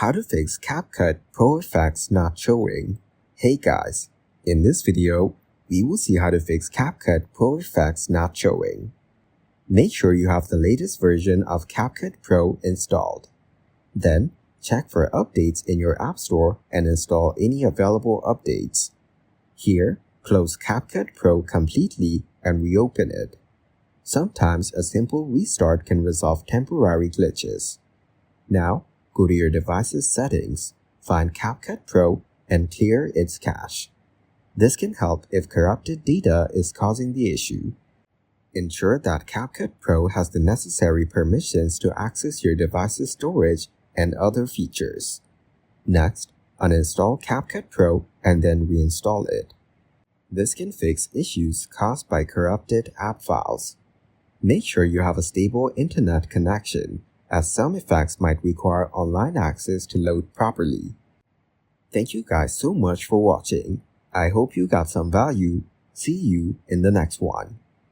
How to fix CapCut Pro effects not showing. Hey guys, in this video, we will see how to fix CapCut Pro effects not showing. Make sure you have the latest version of CapCut Pro installed. Then, check for updates in your App Store and install any available updates. Here, close CapCut Pro completely and reopen it. Sometimes a simple restart can resolve temporary glitches. Now, go to your device's settings, find CapCut Pro, and clear its cache. This can help if corrupted data is causing the issue. Ensure that CapCut Pro has the necessary permissions to access your device's storage and other features. Next, uninstall CapCut Pro and then reinstall it. This can fix issues caused by corrupted app files. Make sure you have a stable internet connection, as some effects might require online access to load properly. Thank you guys so much for watching. I hope you got some value. See you in the next one.